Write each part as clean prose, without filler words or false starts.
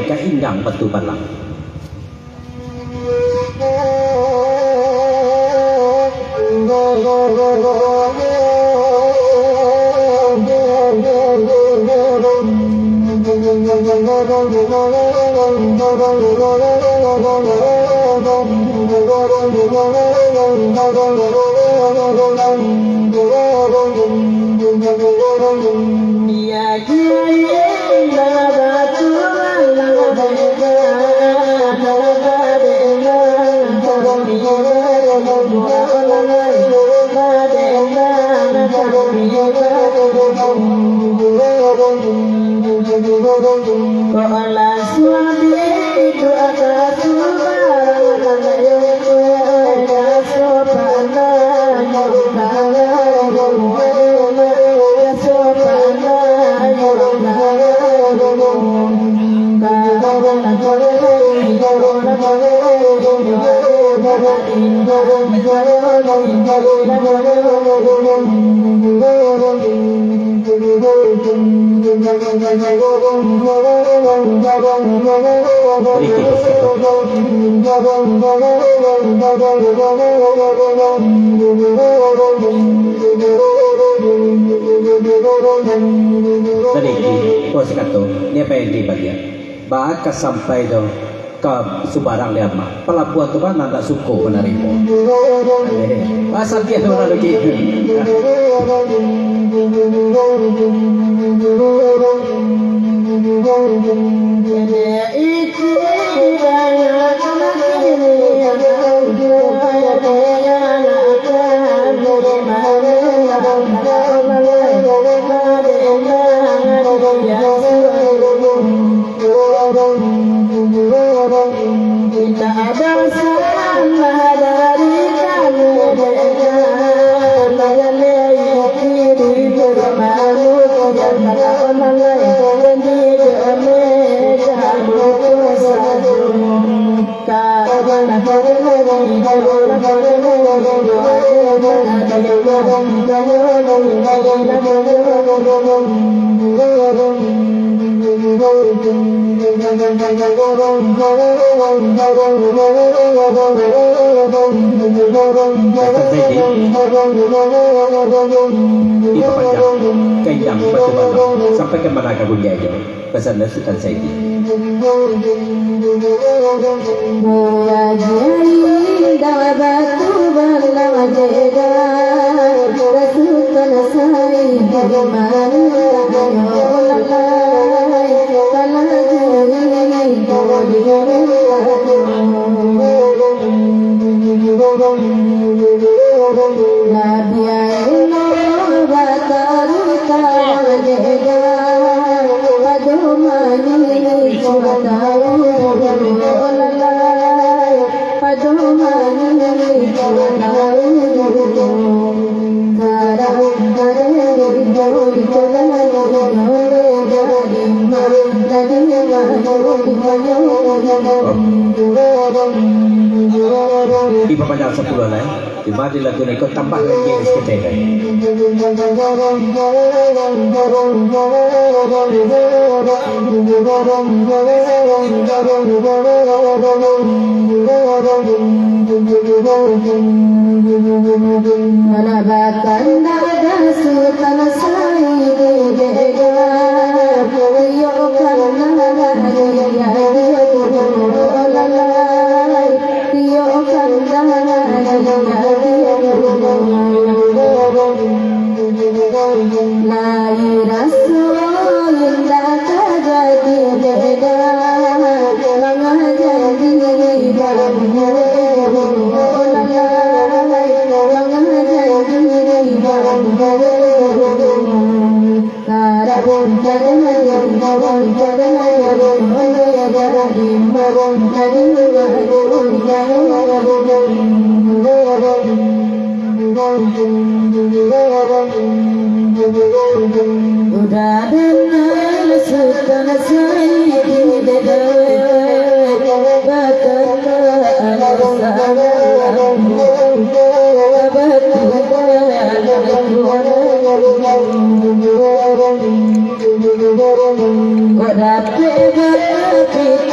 ke indang batu balang. Baka sampai do ke Subarang Liama pelabuhan tu kan nanda suku menerima asal dia tu nak gitu sampai ke mana kamu jauh pesan Sultan Saidi di papanjang 10 lah di mana lagu ni kau tambah lagi sikit kan Manabakan nada Sultan Saidi bega Yokan nada Udah dengar Sultan Saidi Berapa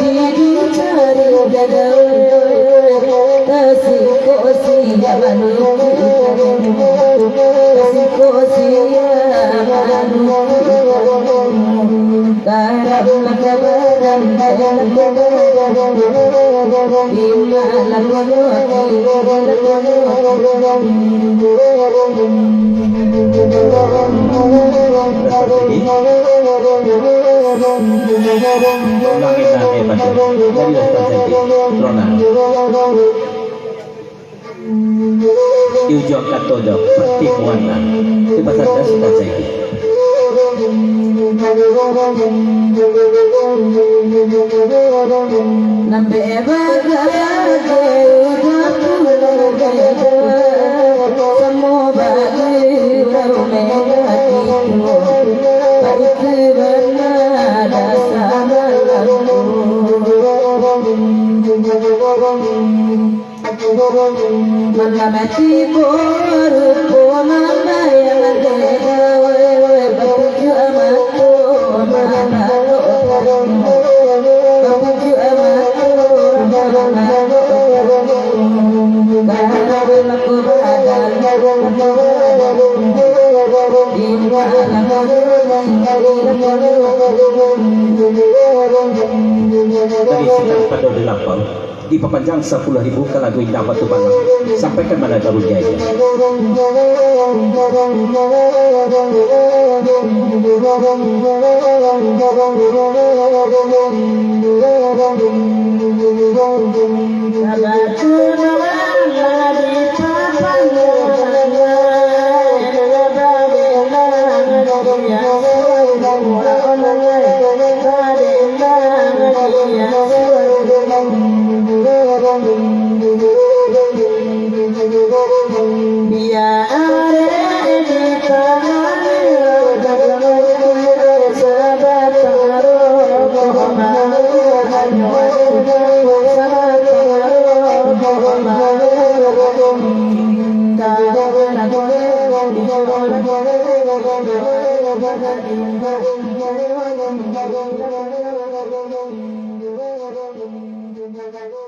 Ulangin natin pada dari terjadi corona. Di ujung katodo pertemuan di pasar das terjadi. Nambe baga semua bagi mana mati boru mana yang ada baju amatu mana baju amatu karena aku ada Dari sidang pada delapan diperpanjang 10.000 ke lagu Indah Batu Bangang sampai ke mana Darul Jaya. Thank you.